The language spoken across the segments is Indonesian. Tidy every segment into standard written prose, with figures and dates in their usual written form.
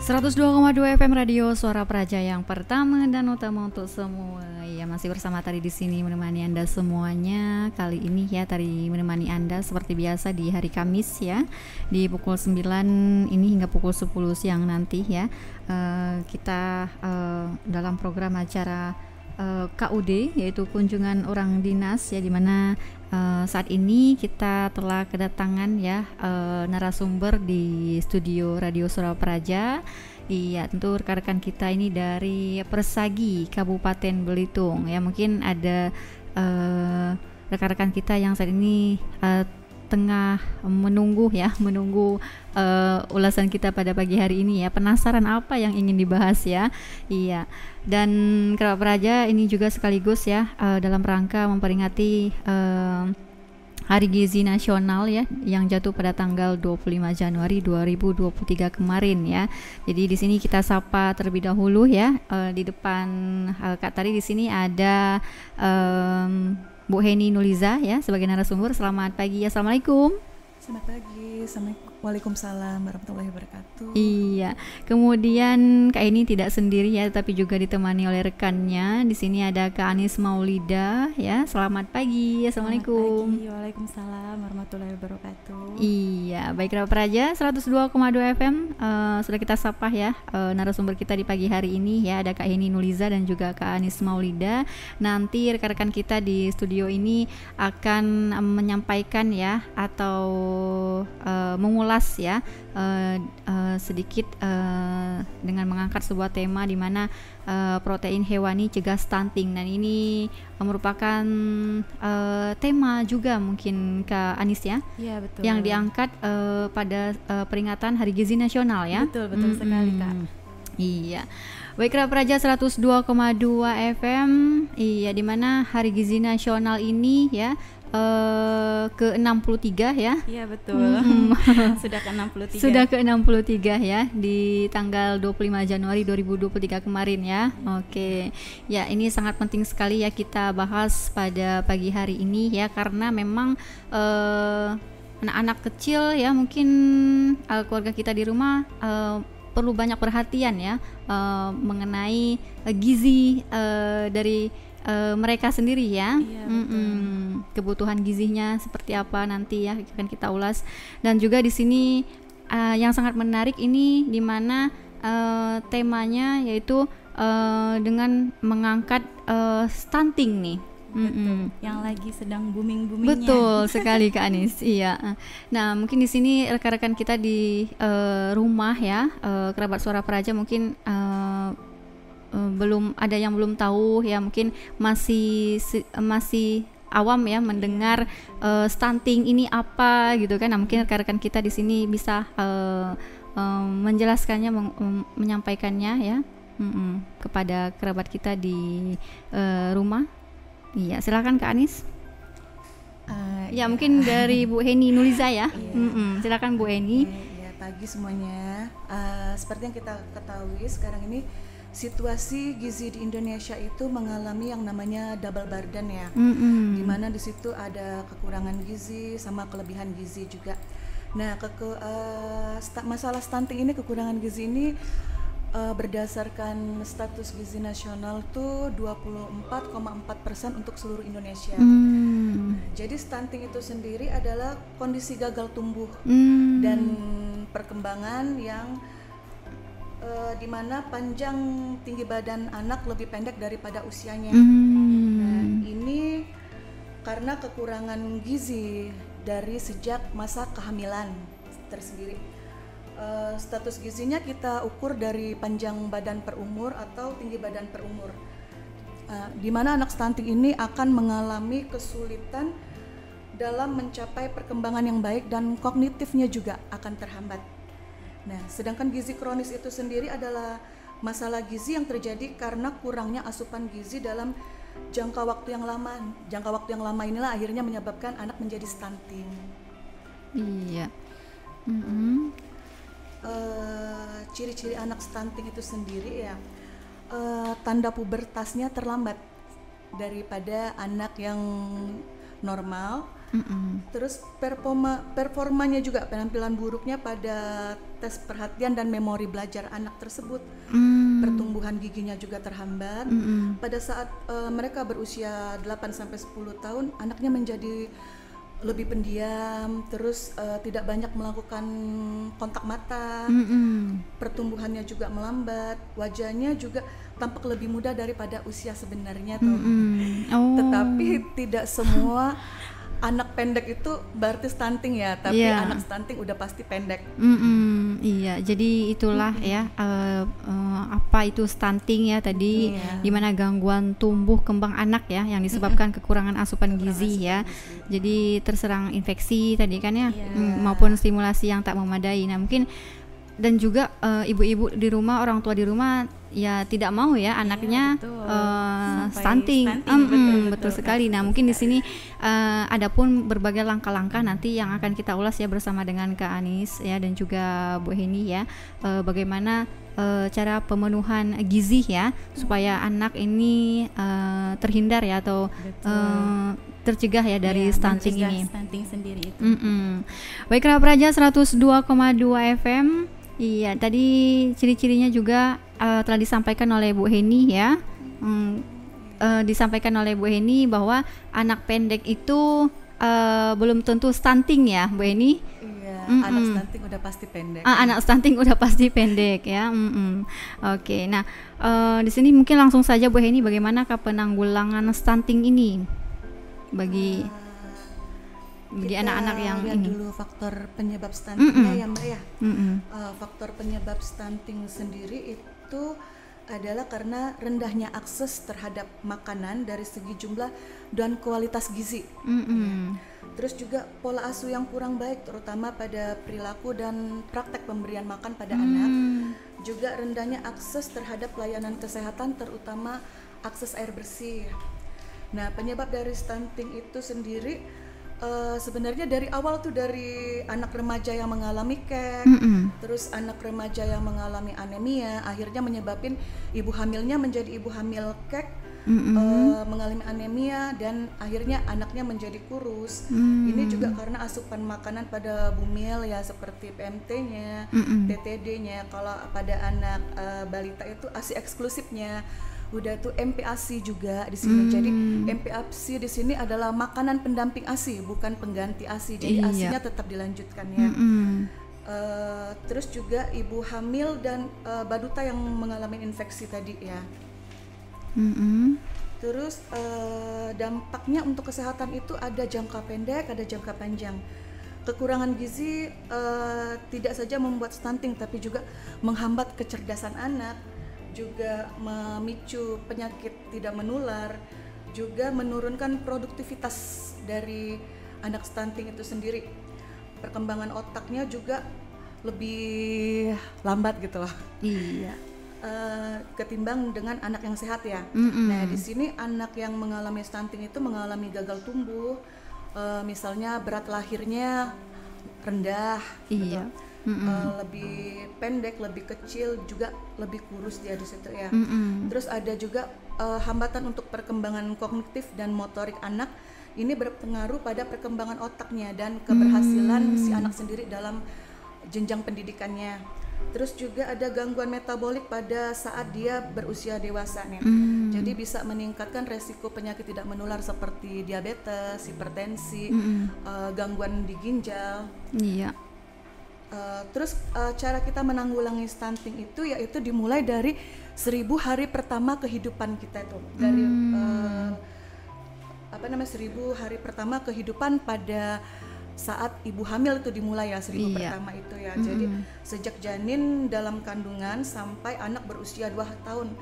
102,2 FM Radio Suara Praja yang pertama dan utama untuk semua. Ya, masih bersama Tari di sini menemani Anda semuanya. Kali ini ya Tari menemani Anda seperti biasa di hari Kamis ya. Di pukul 9 ini hingga pukul 10 siang nanti ya. Kita dalam program acara KUD yaitu kunjungan orang dinas ya, di mana saat ini kita telah kedatangan ya narasumber di studio Radio Suara Praja. Iya, tentu rekan-rekan kita ini dari Persagi Kabupaten Belitung ya. Mungkin ada rekan-rekan kita yang saat ini tengah menunggu ulasan kita pada pagi hari ini ya. Penasaran apa yang ingin dibahas ya. Iya. Dan Kerabat Praja ini juga sekaligus ya dalam rangka memperingati Hari Gizi Nasional ya, yang jatuh pada tanggal 25 Januari 2023 kemarin ya. Jadi di sini kita sapa terlebih dahulu ya. Di depan Kak Tari di sini ada Bu Heni Nuliza ya sebagai narasumber. Selamat pagi. Assalamualaikum. Selamat pagi. Waalaikumsalam warahmatullahi wabarakatuh. Iya. Kemudian Kak Heni tidak sendiri ya, tapi juga ditemani oleh rekannya. Di sini ada Kak Anis Maulida ya. Selamat pagi. Assalamualaikum. Selamat pagi. Waalaikumsalam warahmatullahi wabarakatuh. Iya, baik Kerabat Praja 102,2 FM sudah kita sapa ya narasumber kita di pagi hari ini ya. Ada Kak Heni Nuliza dan juga Kak Anis Maulida. Nanti rekan-rekan kita di studio ini akan menyampaikan ya atau mengulas ya sedikit dengan mengangkat sebuah tema di mana protein hewani cegah stunting, dan ini merupakan tema juga mungkin Kak Anis ya. Iya, betul. Yang diangkat pada peringatan Hari Gizi Nasional ya. Betul sekali Kak. Iya. Baik Kerabat Praja 102,2 FM. Iya, di mana Hari Gizi Nasional ini ya ke-63 ya. Iya, betul. Sudah ke-63. Sudah ke-63 ya di tanggal 25 Januari 2023 kemarin ya. Oke. Ya, ini sangat penting sekali ya kita bahas pada pagi hari ini ya, karena memang anak-anak kecil ya, mungkin keluarga kita di rumah perlu banyak perhatian ya mengenai gizi dari mereka sendiri ya. Iya, kebutuhan gizinya seperti apa nanti ya akan kita ulas. Dan juga di sini yang sangat menarik ini di mana temanya yaitu dengan mengangkat stunting nih. Yang lagi sedang booming-boomingnya. Betul sekali Kak Anis. Iya. Nah, mungkin di sini rekan-rekan kita di rumah ya, kerabat Suara Praja mungkin belum ada yang belum tahu ya, mungkin masih awam ya mendengar stunting ini apa gitu kan. Nah, mungkin rekan-rekan kita di sini bisa menjelaskannya, menyampaikannya ya kepada kerabat kita di rumah. Iya, silakan Kak Anis. Ya, mungkin dari Bu Heni Nuliza ya. Silakan Bu Heni. Ya, pagi semuanya. Seperti yang kita ketahui sekarang ini situasi gizi di Indonesia itu mengalami yang namanya double burden ya, di mana di situ ada kekurangan gizi sama kelebihan gizi juga. Nah, masalah stunting ini, kekurangan gizi ini berdasarkan status gizi nasional tuh 24,4% untuk seluruh Indonesia. Jadi stunting itu sendiri adalah kondisi gagal tumbuh dan perkembangan yang di mana panjang tinggi badan anak lebih pendek daripada usianya. Nah, ini karena kekurangan gizi dari sejak masa kehamilan tersendiri. Status gizinya kita ukur dari panjang badan per umur atau tinggi badan per umur. Di mana anak stunting ini akan mengalami kesulitan dalam mencapai perkembangan yang baik dan kognitifnya juga akan terhambat. Nah, sedangkan gizi kronis itu sendiri adalah masalah gizi yang terjadi karena kurangnya asupan gizi dalam jangka waktu yang lama. Jangka waktu yang lama inilah akhirnya menyebabkan anak menjadi stunting. Iya. Ciri-ciri anak stunting itu sendiri ya, tanda pubertasnya terlambat daripada anak yang normal. Terus performanya juga, penampilan buruknya pada tes perhatian dan memori belajar anak tersebut. Pertumbuhan giginya juga terhambat. Pada saat mereka berusia 8-10 tahun, anaknya menjadi lebih pendiam, terus tidak banyak melakukan kontak mata. Pertumbuhannya juga melambat, wajahnya juga tampak lebih muda daripada usia sebenarnya tuh. Tetapi tidak semua anak pendek itu berarti stunting ya, tapi anak stunting udah pasti pendek. Iya, jadi itulah ya apa itu stunting ya tadi, di mana gangguan tumbuh kembang anak ya yang disebabkan kekurangan asupan gizi ya. Jadi terserang infeksi tadi kan ya, maupun stimulasi yang tak memadai. Nah mungkin dan juga ibu-ibu di rumah, orang tua di rumah ya tidak mau ya anaknya stunting. Betul sekali. Nah mungkin di sini adapun berbagai langkah-langkah nanti yang akan kita ulas ya bersama dengan Kak Anis ya dan juga Bu Heni ya, bagaimana cara pemenuhan gizi ya supaya anak ini terhindar ya atau tercegah ya dari stunting ini. Stunting sendiri itu. Baiklah Praja 102,2 FM. Iya, tadi ciri-cirinya juga telah disampaikan oleh Bu Heni ya. Disampaikan oleh Bu Heni bahwa anak pendek itu belum tentu stunting ya, Bu Heni. Iya, anak stunting udah pasti pendek. Anak stunting udah pasti pendek ya. Oke, nah di sini mungkin langsung saja Bu Heni, bagaimanakah penanggulangan stunting ini bagi anak-anak yang ini? Dulu faktor penyebab stuntingnya ya Mbak ya. Faktor penyebab stunting sendiri itu adalah karena rendahnya akses terhadap makanan dari segi jumlah dan kualitas gizi. Terus juga pola asuh yang kurang baik, terutama pada perilaku dan praktek pemberian makan pada anak. Juga rendahnya akses terhadap pelayanan kesehatan, terutama akses air bersih. Nah, penyebab dari stunting itu sendiri sebenarnya dari awal tuh dari anak remaja yang mengalami kek, terus anak remaja yang mengalami anemia, akhirnya menyebabkan ibu hamilnya menjadi ibu hamil kek, mengalami anemia dan akhirnya anaknya menjadi kurus. Ini juga karena asupan makanan pada bumil ya, seperti PMT-nya, TTD-nya. Kalau pada anak balita itu ASI eksklusifnya. Udah tuh MPASI juga di sini. Jadi MPASI di sini adalah makanan pendamping ASI, bukan pengganti ASI. Jadi ASI-nya tetap dilanjutkan ya. Terus juga ibu hamil dan baduta yang mengalami infeksi tadi ya. Terus dampaknya untuk kesehatan itu ada jangka pendek, ada jangka panjang. Kekurangan gizi tidak saja membuat stunting, tapi juga menghambat kecerdasan anak, juga memicu penyakit tidak menular, juga menurunkan produktivitas dari anak stunting itu sendiri. Perkembangan otaknya juga lebih lambat gitu loh. Iya. Ketimbang dengan anak yang sehat ya. Nah, di sini anak yang mengalami stunting itu mengalami gagal tumbuh, misalnya berat lahirnya rendah, gitu. Lebih pendek, lebih kecil, juga lebih kurus dia di situ ya. Terus ada juga hambatan untuk perkembangan kognitif dan motorik anak. Ini berpengaruh pada perkembangan otaknya dan keberhasilan si anak sendiri dalam jenjang pendidikannya. Terus juga ada gangguan metabolik pada saat dia berusia dewasa nih. Jadi bisa meningkatkan resiko penyakit tidak menular seperti diabetes, hipertensi, gangguan di ginjal. Iya. Terus cara kita menanggulangi stunting itu yaitu dimulai dari 1000 hari pertama kehidupan kita itu. Dari 1000 hari pertama kehidupan pada saat ibu hamil itu dimulai ya, 1000 pertama itu ya. Jadi sejak janin dalam kandungan sampai anak berusia 2 tahun.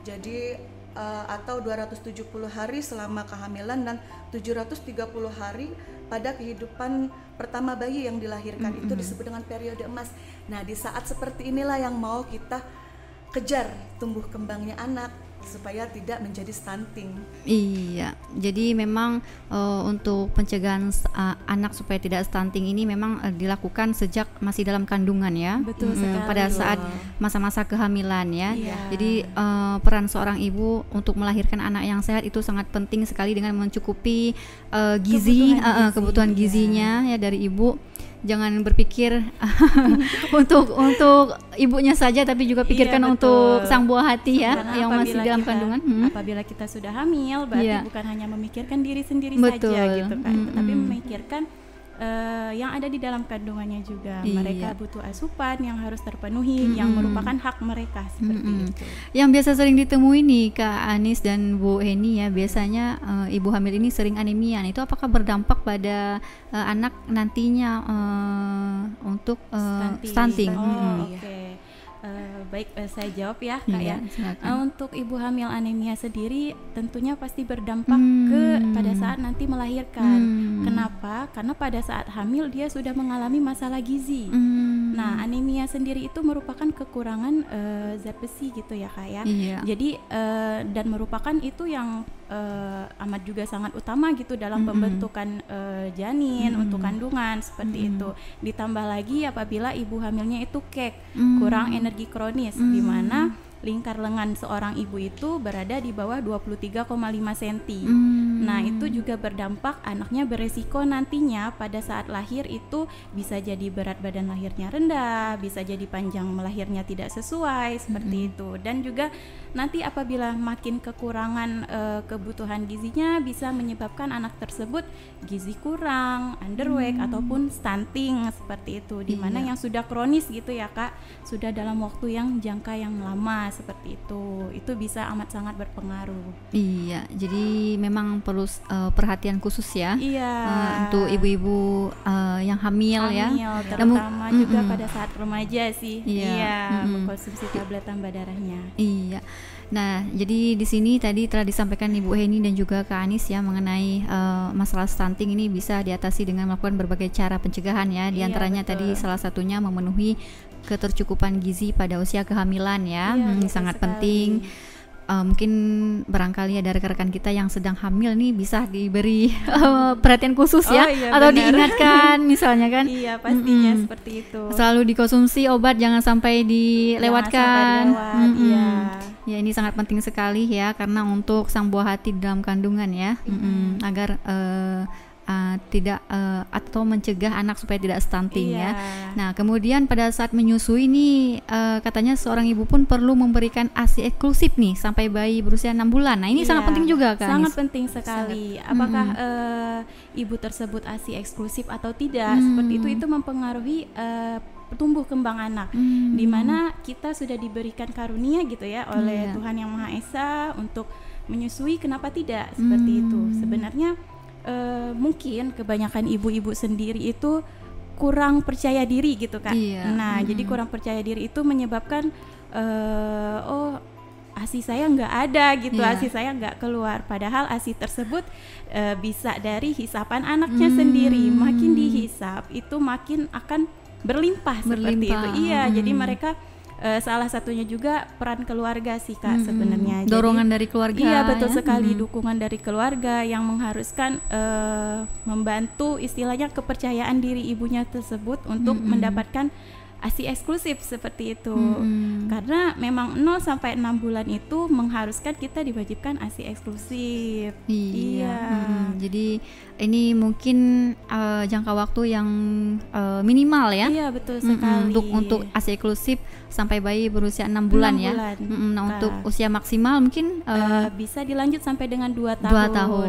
Jadi atau 270 hari selama kehamilan dan 730 hari pada kehidupan pertama bayi yang dilahirkan. Itu disebut dengan periode emas. Nah, di saat seperti inilah yang mau kita kejar tumbuh kembangnya anak, supaya tidak menjadi stunting. Iya, jadi memang untuk pencegahan anak supaya tidak stunting ini memang dilakukan sejak masih dalam kandungan ya. Betul sekali. Pada saat masa-masa kehamilan ya. Iya. Jadi peran seorang ibu untuk melahirkan anak yang sehat itu sangat penting sekali dengan mencukupi kebutuhan gizinya ya dari ibu. Jangan berpikir untuk ibunya saja, tapi juga pikirkan untuk sang buah hati ya. Karena yang masih dalam kandungan. Apabila kita sudah hamil, berarti bukan hanya memikirkan diri sendiri Betul. saja gitu kan, tapi memikirkan yang ada di dalam kandungannya juga. Mereka butuh asupan yang harus terpenuhi, yang merupakan hak mereka seperti itu. Yang biasa sering ditemui nih Kak Anis dan Bu Heni ya, biasanya ibu hamil ini sering anemia. Itu apakah berdampak pada anak nantinya untuk stunting? Oke. Baik, saya jawab ya Kak ya. Untuk ibu hamil anemia sendiri tentunya pasti berdampak pada saat nanti melahirkan. Kenapa? Karena pada saat hamil dia sudah mengalami masalah gizi. Nah, anemia sendiri itu merupakan kekurangan zat besi gitu ya Kak ya. Jadi dan merupakan itu yang amat juga sangat utama gitu dalam pembentukan janin untuk kandungan seperti itu. Ditambah lagi apabila ibu hamilnya itu kurang energi kronis, di mana lingkar lengan seorang ibu itu berada di bawah 23,5 cm. Nah, itu juga berdampak anaknya beresiko nantinya pada saat lahir itu bisa jadi berat badan lahirnya rendah, bisa jadi panjang melahirnya tidak sesuai seperti itu. Dan juga nanti apabila makin kekurangan kebutuhan gizinya bisa menyebabkan anak tersebut gizi kurang, underweight ataupun stunting seperti itu, di mana yang sudah kronis gitu ya Kak, sudah dalam waktu yang jangka yang lama seperti itu bisa amat sangat berpengaruh. Iya, jadi memang perlu perhatian khusus ya. Untuk ibu-ibu yang hamil ya, terutama juga pada saat remaja sih. Mengkonsumsi tablet tambah darahnya. Iya. Nah, jadi di sini tadi telah disampaikan Ibu Heni dan juga Kak Anis ya mengenai masalah stunting ini bisa diatasi dengan melakukan berbagai cara pencegahan ya. Di antaranya tadi salah satunya memenuhi ketercukupan gizi pada usia kehamilan ya. Sangat penting. Mungkin barangkali ada rekan-rekan kita yang sedang hamil nih bisa diberi perhatian khusus ya, atau diingatkan misalnya kan. Iya, pastinya seperti itu. Selalu dikonsumsi obat, jangan sampai dilewatkan. Ya, ini sangat penting sekali ya, karena untuk sang buah hati dalam kandungan ya, agar tidak atau mencegah anak supaya tidak stunting ya. Nah, kemudian pada saat menyusui nih katanya seorang ibu pun perlu memberikan ASI eksklusif nih sampai bayi berusia 6 bulan. Nah, ini sangat penting juga kan? Sangat penting sekali. Apakah ibu tersebut ASI eksklusif atau tidak? Seperti itu mempengaruhi tumbuh kembang anak, di mana kita sudah diberikan karunia gitu ya oleh Tuhan Yang Maha Esa untuk menyusui. Kenapa tidak? Seperti itu. Sebenarnya mungkin kebanyakan ibu-ibu sendiri itu kurang percaya diri gitu kan. Nah, jadi kurang percaya diri itu menyebabkan ASI saya nggak ada gitu, ASI saya nggak keluar. Padahal ASI tersebut bisa dari hisapan anaknya sendiri. Makin dihisap itu makin akan berlimpah seperti itu. Jadi mereka salah satunya juga peran keluarga sih Kak sebenarnya. Dorongan dari keluarga. Iya, betul sekali, dukungan dari keluarga yang mengharuskan membantu istilahnya kepercayaan diri ibunya tersebut untuk mendapatkan ASI eksklusif seperti itu. Karena memang 0 sampai 6 bulan itu mengharuskan kita diwajibkan ASI eksklusif. Jadi ini mungkin jangka waktu yang minimal ya. Iya, betul sekali. Untuk ASI eksklusif sampai bayi berusia 6 bulan ya. Nah, untuk usia maksimal mungkin bisa dilanjut sampai dengan 2 tahun. 2 tahun.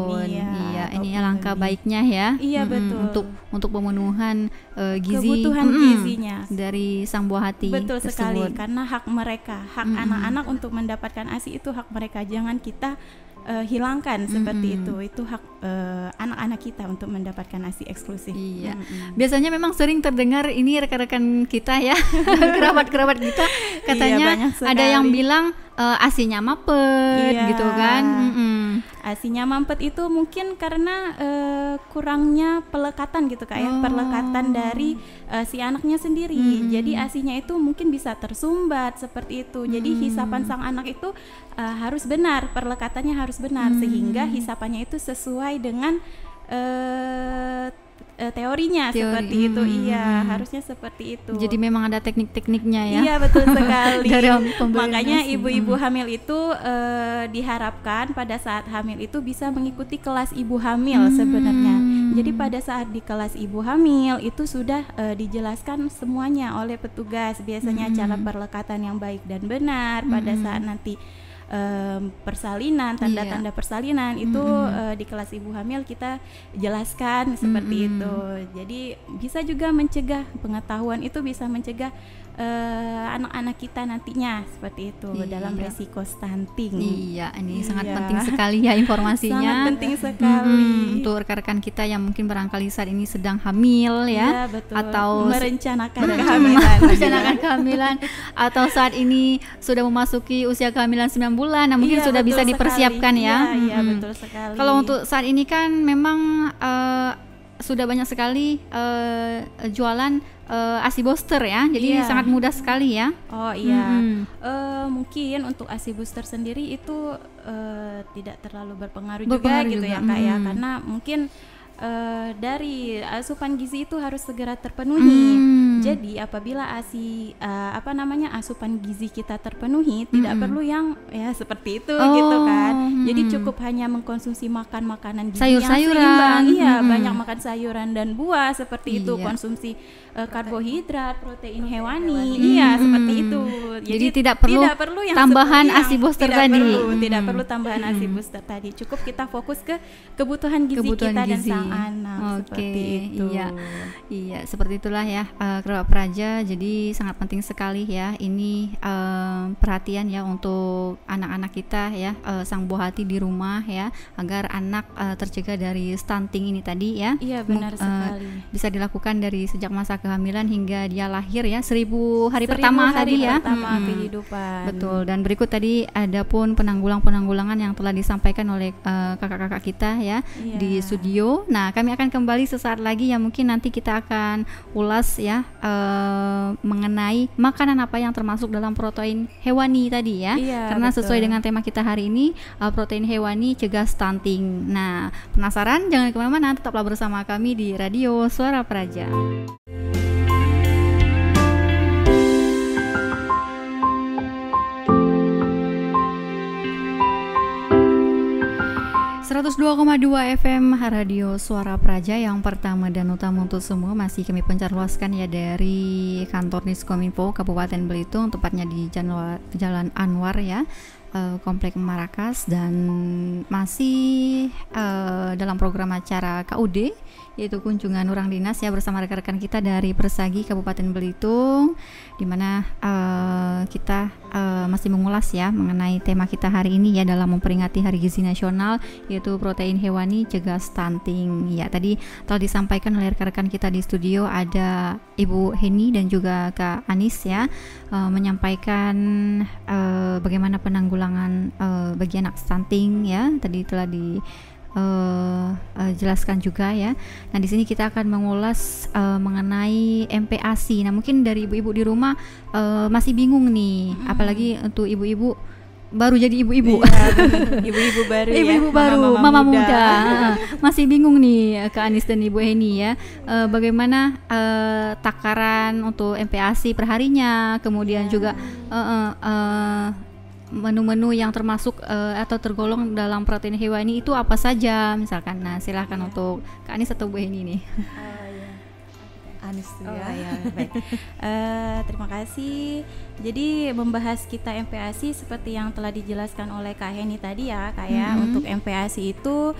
Ini alangkah baiknya ya. Iya, betul. Untuk pemenuhan gizi, kebutuhan gizinya dari sang buah hati. Betul tersebut. sekali, karena hak mereka, hak anak-anak untuk mendapatkan ASI itu hak mereka. Jangan kita hilangkan seperti itu hak anak-anak kita untuk mendapatkan ASI eksklusif. Biasanya memang sering terdengar ini rekan-rekan kita ya, kerabat-kerabat kita katanya ada yang bilang ASI-nya mapet gitu kan. ASINya mampet itu mungkin karena kurangnya pelekatan gitu Kak ya, pelekatan dari si anaknya sendiri. Jadi ASINya itu mungkin bisa tersumbat seperti itu. Jadi hisapan sang anak itu harus benar, perlekatannya harus benar sehingga hisapannya itu sesuai dengan teorinya seperti itu. Iya, harusnya seperti itu. Jadi memang ada teknik-tekniknya ya. Iya, betul sekali. Makanya ibu-ibu hamil itu diharapkan pada saat hamil itu bisa mengikuti kelas ibu hamil sebenarnya. Jadi pada saat di kelas ibu hamil itu sudah dijelaskan semuanya oleh petugas, biasanya cara perlekatan yang baik dan benar pada saat nanti persalinan, tanda-tanda persalinan itu di kelas ibu hamil kita jelaskan seperti itu. Jadi bisa juga mencegah, pengetahuan itu bisa mencegah anak-anak kita nantinya seperti itu dalam resiko stunting. Iya, ini sangat penting sekali ya informasinya. Sangat penting sekali untuk rekan-rekan kita yang mungkin barangkali saat ini sedang hamil ya, betul. Atau merencanakan kehamilan atau saat ini sudah memasuki usia kehamilan 9 bulan. Nah, mungkin sudah bisa dipersiapkan ya. Iya, betul sekali. Kalau untuk saat ini kan memang sudah banyak sekali jualan ASI booster ya, jadi sangat mudah sekali ya. Oh iya, mungkin untuk ASI booster sendiri itu tidak terlalu berpengaruh juga gitu ya Kak ya, karena mungkin dari asupan gizi itu harus segera terpenuhi. Jadi apabila asupan gizi kita terpenuhi, tidak perlu yang ya seperti itu gitu kan. Jadi cukup hanya mengkonsumsi makanan gizi yang seimbang. Iya, banyak makan sayuran dan buah seperti itu, konsumsi karbohidrat, protein hewani. Iya, seperti itu. Jadi tidak perlu yang tambahan ASI booster tadi. Tidak perlu tambahan ASI booster tadi. Cukup kita fokus ke kebutuhan gizi kita dan sang anak. Seperti itu. Iya, seperti itulah ya. Kerabat Praja, jadi sangat penting sekali ya ini perhatian ya untuk anak-anak kita ya, sang buah hati di rumah ya, agar anak tercegah dari stunting ini tadi ya. Iya, benar sekali. Bisa dilakukan dari sejak masa kehamilan hingga dia lahir ya, 1000 hari pertama tadi ya. Pertama kehidupan. Betul. Dan berikut tadi ada pun penanggulangan yang telah disampaikan oleh kakak-kakak kita ya di studio. Nah, kami akan kembali sesaat lagi ya, mungkin nanti kita akan ulas ya mengenai makanan apa yang termasuk dalam protein hewani tadi ya. Karena sesuai dengan tema kita hari ini, protein hewani cegah stunting. Nah, penasaran? Jangan kemana-mana, tetaplah bersama kami di Radio Suara Praja. 102,2 FM Radio Suara Praja yang pertama dan utama untuk semua. Masih kami pencarluaskan ya dari kantor Diskominfo Kabupaten Belitung, tepatnya di Jalan Anwar ya, Komplek Marakas, dan masih dalam program acara KUD, yaitu kunjungan orang dinas ya, bersama rekan-rekan kita dari Persagi Kabupaten Belitung, di mana kita masih mengulas ya mengenai tema kita hari ini ya, dalam memperingati Hari Gizi Nasional, yaitu protein hewani cegah stunting. Ya, tadi telah disampaikan oleh rekan-rekan kita di studio, ada Ibu Heni dan juga Kak Anis ya, menyampaikan bagaimana penanggulangan bagi anak stunting ya, tadi telah jelaskan juga ya. Nah, di sini kita akan mengulas mengenai MPASI. Nah, mungkin dari ibu-ibu di rumah masih bingung nih, apalagi untuk ibu-ibu baru jadi ibu-ibu. Ibu-ibu baru ibu-ibu ya, baru, mama muda. Masih bingung nih Kak Anis dan Ibu Heni ya, bagaimana takaran untuk MPASI perharinya, kemudian juga menu-menu yang termasuk atau tergolong dalam protein hewani itu apa saja misalkan. Nah, silahkan untuk Kak Anis atau Bu Heni nih. Anis ya. Baik. Terima kasih. Jadi membahas kita MPASI seperti yang telah dijelaskan oleh Kak Heni tadi ya, Kak ya. Untuk MPASI itu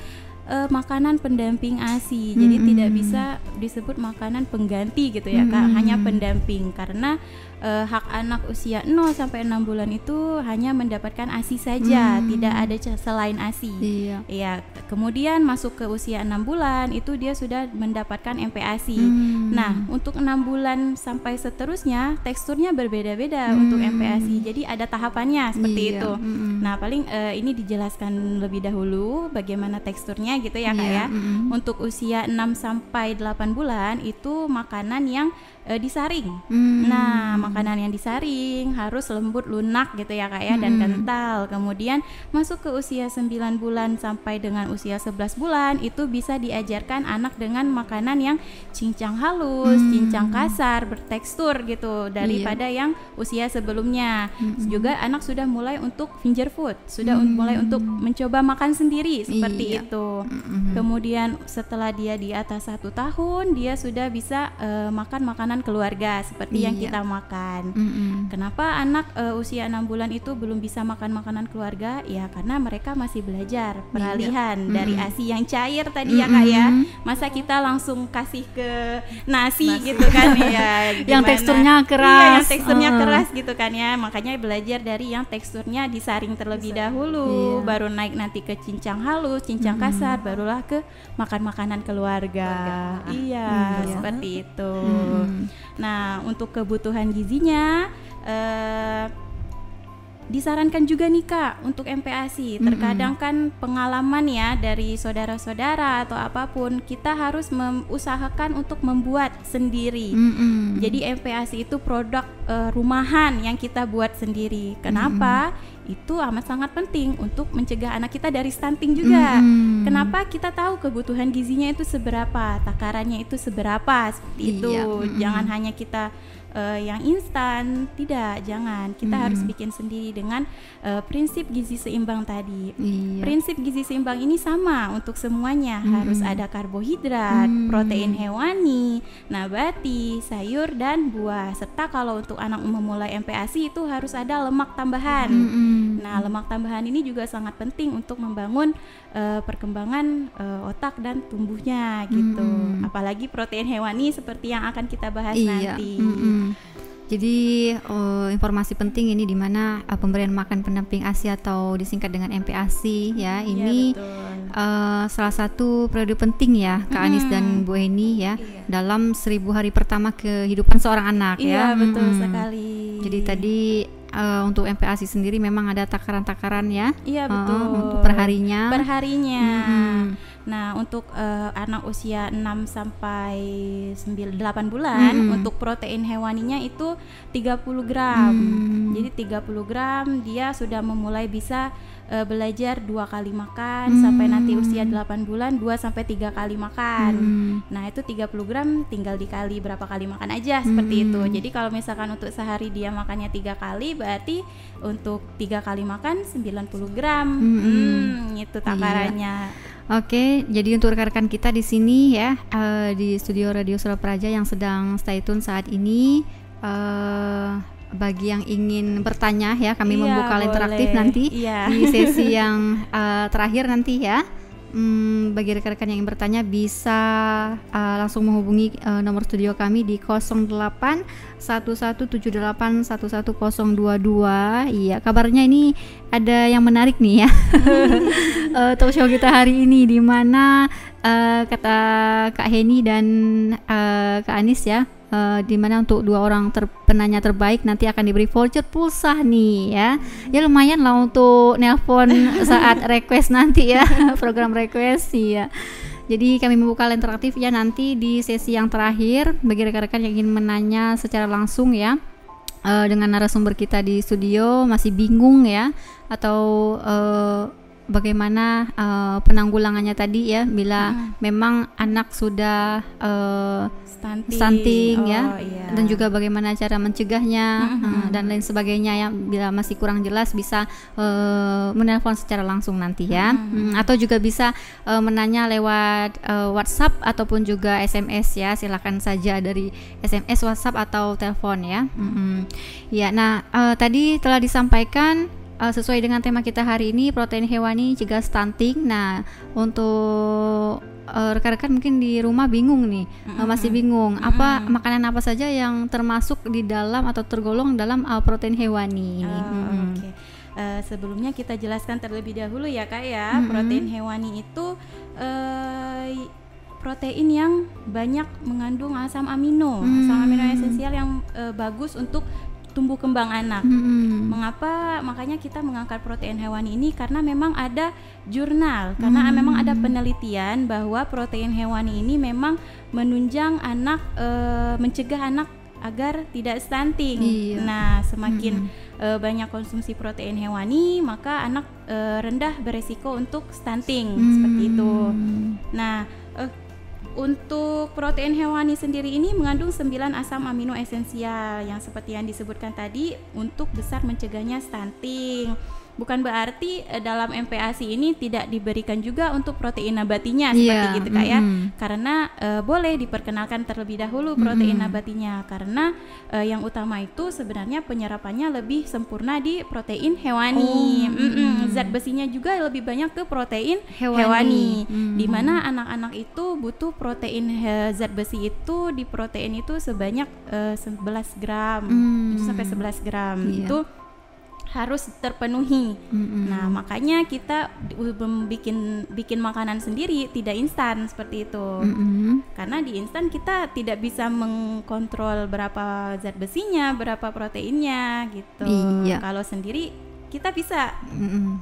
makanan pendamping ASI. Jadi tidak bisa disebut makanan pengganti gitu ya Kak, hanya pendamping, karena hak anak usia 0 sampai 6 bulan itu hanya mendapatkan ASI saja, tidak ada selain ASI. Iya. Kemudian masuk ke usia 6 bulan itu dia sudah mendapatkan MPASI. Nah, untuk 6 bulan sampai seterusnya teksturnya berbeda-beda untuk MPASI. Jadi ada tahapannya seperti itu. Nah, paling ini dijelaskan lebih dahulu bagaimana teksturnya gitu ya Kak ya. Untuk usia 6 sampai 8 bulan itu makanan yang disaring. Nah, makanan yang disaring harus lembut, lunak gitu ya Kak ya, dan kental. Kemudian masuk ke usia 9 bulan sampai dengan usia 11 bulan itu bisa diajarkan anak dengan makanan yang cincang halus, cincang kasar, bertekstur gitu daripada yang usia sebelumnya. Juga anak sudah mulai untuk finger food, sudah mulai untuk mencoba makan sendiri seperti itu. Kemudian setelah dia di atas 1 tahun dia sudah bisa makan makanan keluarga seperti yang kita makan. Kenapa anak usia 6 bulan itu belum bisa makan makanan keluarga? Ya karena mereka masih belajar peralihan dari ASI yang cair tadi ya Kak ya. Masa kita langsung kasih ke nasi. Gitu kan ya. Yang teksturnya keras. Iya, yang teksturnya keras gitu kan ya. Makanya belajar dari yang teksturnya disaring terlebih dahulu, baru naik nanti ke cincang halus, cincang kasar, barulah ke makan makanan keluarga. Iya, seperti itu. Nah, untuk kebutuhan gizinya disarankan juga nih Kak untuk MPASI. Terkadang kan pengalaman ya dari saudara-saudara atau apapun, kita harus mengusahakan untuk membuat sendiri. Jadi MPASI itu produk rumahan yang kita buat sendiri. Kenapa? Itu amat sangat penting untuk mencegah anak kita dari stunting juga. Kenapa? Kita tahu kebutuhan gizinya itu seberapa, takarannya itu seberapa, seperti itu. Jangan hanya kita yang instan, tidak, jangan. Kita harus bikin sendiri dengan prinsip gizi seimbang tadi. Prinsip gizi seimbang ini sama untuk semuanya. Harus ada karbohidrat, protein hewani, nabati, sayur dan buah. Serta kalau untuk anak memulai MPASI itu harus ada lemak tambahan. Nah, lemak tambahan ini juga sangat penting untuk membangun perkembangan otak dan tumbuhnya gitu. Apalagi protein hewani seperti yang akan kita bahas nanti. Jadi informasi penting ini di mana pemberian makan pendamping ASI atau disingkat dengan MPASI ya, ini salah satu periode penting ya Kak Anis dan Bu Eni ya, dalam 1000 hari pertama kehidupan seorang anak ya. Iya, betul sekali. Jadi tadi untuk MPASI sendiri memang ada takaran-takaran ya. Iya, betul. Untuk perharinya. Nah, untuk anak usia 6 sampai 8 bulan untuk protein hewaninya itu 30 gram. Jadi 30 gram dia sudah memulai bisa belajar 2 kali makan sampai nanti usia 8 bulan 2 sampai 3 kali makan. Nah, itu 30 gram tinggal dikali berapa kali makan aja seperti itu. Jadi kalau misalkan untuk sehari dia makannya 3 kali, berarti untuk 3 kali makan 90 gram. Itu takarannya. Oke, jadi untuk rekan-rekan kita di sini ya, di studio Radio Suara Praja yang sedang stay tune saat ini, bagi yang ingin bertanya ya, kami membuka line interaktif nanti di sesi yang terakhir nanti ya. Bagi rekan-rekan yang ingin bertanya bisa langsung menghubungi nomor studio kami di 0811781122. Iya, kabarnya ini ada yang menarik nih ya. Talk show kita hari ini di mana kata Kak Heni dan Kak Anis ya, di mana untuk 2 orang penanya terbaik nanti akan diberi voucher pulsa nih ya. Ya lumayan lah untuk nelpon saat request nanti ya, program request ya. Jadi kami membuka line interaktif ya nanti di sesi yang terakhir bagi rekan-rekan yang ingin menanya secara langsung ya, dengan narasumber kita di studio masih bingung ya, atau bagaimana penanggulangannya tadi ya bila memang anak sudah stunting ya, dan juga bagaimana cara mencegahnya dan lain sebagainya ya. Bila masih kurang jelas bisa menelpon secara langsung nanti ya, atau juga bisa menanya lewat WhatsApp ataupun juga SMS ya, silakan saja dari SMS, WhatsApp atau telepon ya. Ya, nah tadi telah disampaikan sesuai dengan tema kita hari ini, protein hewani cegah stunting. Nah, untuk rekan-rekan mungkin di rumah bingung nih, masih bingung apa makanan apa saja yang termasuk di dalam atau tergolong dalam protein hewani ini. Okay. Sebelumnya kita jelaskan terlebih dahulu ya Kak ya, protein hewani itu protein yang banyak mengandung asam amino esensial yang bagus untuk tumbuh kembang anak. Mengapa? Makanya kita mengangkat protein hewani ini karena memang ada jurnal, karena memang ada penelitian bahwa protein hewani ini memang menunjang anak, mencegah anak agar tidak stunting. Nah, semakin banyak konsumsi protein hewani, maka anak rendah beresiko untuk stunting, seperti itu. Nah, untuk protein hewani sendiri ini mengandung 9 asam amino esensial yang seperti yang disebutkan tadi untuk besar mencegahnya stunting. Bukan berarti dalam MPASI ini tidak diberikan juga untuk protein nabatinya seperti gitu Kak ya. Karena boleh diperkenalkan terlebih dahulu protein nabatinya karena yang utama itu sebenarnya penyerapannya lebih sempurna di protein hewani. Zat besinya juga lebih banyak ke protein hewani. Di mana anak-anak itu butuh protein zat besi itu di protein itu sebanyak 11 gram sampai 11 gram. Itu harus terpenuhi. Nah, makanya kita bikin makanan sendiri tidak instan seperti itu. Karena di instan kita tidak bisa mengkontrol berapa zat besinya, berapa proteinnya gitu. Kalau sendiri kita bisa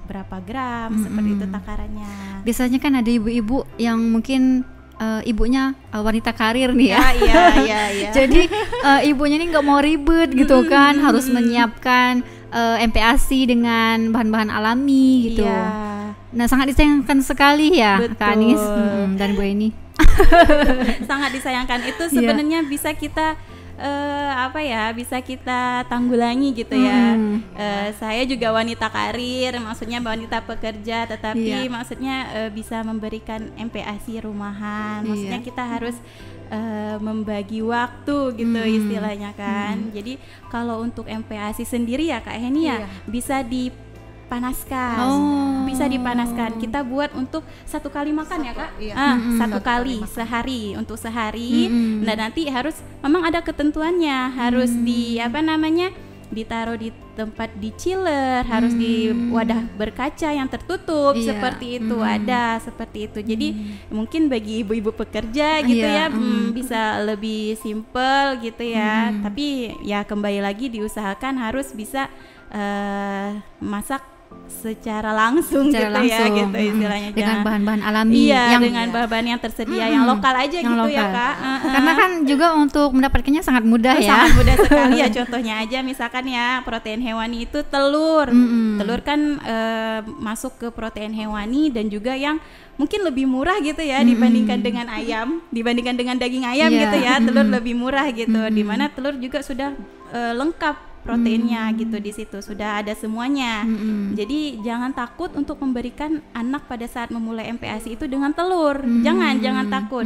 berapa gram seperti itu takarannya. Biasanya kan ada ibu-ibu yang mungkin ibunya wanita karir nih ya. Iya. Jadi ibunya ini nggak mau ribet gitu kan, harus menyiapkan MPASI dengan bahan-bahan alami gitu. Nah, sangat disayangkan sekali ya Kak Anis dan Bu Eni. Sangat disayangkan itu sebenarnya bisa kita bisa kita tanggulangi gitu ya. Saya juga wanita karir, maksudnya wanita pekerja, tetapi maksudnya bisa memberikan MPASI rumahan. Maksudnya kita harus membagi waktu gitu istilahnya kan. Jadi kalau untuk MPASI sendiri ya Kak Heni bisa dipanaskan. Bisa dipanaskan. Kita buat untuk 1 kali makan ya Kak. 1 kali sehari untuk sehari. Nah, nanti harus memang ada ketentuannya, harus ditaruh di tempat di chiller, harus di wadah berkaca yang tertutup seperti itu, ada seperti itu. Jadi mungkin bagi ibu-ibu pekerja gitu bisa lebih simple gitu ya. Tapi ya kembali lagi diusahakan harus bisa masak secara langsung gitu istilahnya dengan bahan-bahan alami dengan bahan-bahan yang tersedia yang lokal aja yang gitu lokal. Ya Kak karena kan juga untuk mendapatkannya sangat mudah sangat mudah sekali ya. Contohnya aja misalkan ya protein hewani itu telur kan masuk ke protein hewani dan juga yang mungkin lebih murah gitu ya dibandingkan dengan ayam, dibandingkan dengan daging ayam gitu ya. Telur lebih murah gitu, dimana telur juga sudah lengkap proteinnya gitu, di situ sudah ada semuanya. Jadi jangan takut untuk memberikan anak pada saat memulai MPASI itu dengan telur. Jangan takut.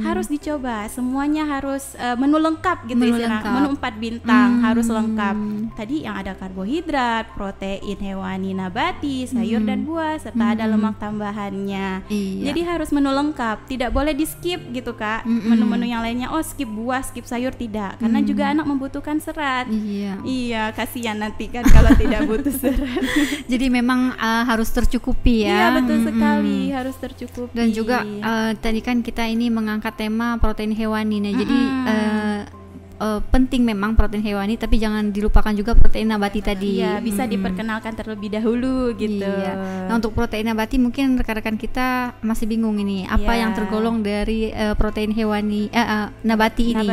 Harus dicoba. Semuanya harus menu lengkap gitu istilahnya. Menu 4 bintang harus lengkap. Tadi yang ada karbohidrat, protein hewani nabati, sayur dan buah serta ada lemak tambahannya. Jadi harus menu lengkap. Tidak boleh di-skip gitu Kak. Menu-menu yang lainnya skip buah, skip sayur tidak. Karena juga anak membutuhkan serat. Iya, kasihan nanti kan kalau tidak butuh serat. Jadi memang harus tercukupi ya. Iya, betul sekali, harus tercukupi. Dan juga tadi kan kita ini mengangkat tema protein hewani. Nah, jadi penting memang protein hewani, tapi jangan dilupakan juga protein nabati tadi. Iya, bisa diperkenalkan terlebih dahulu gitu. Nah, untuk protein nabati mungkin rekan-rekan kita masih bingung ini apa yang tergolong dari protein hewani nabati ini.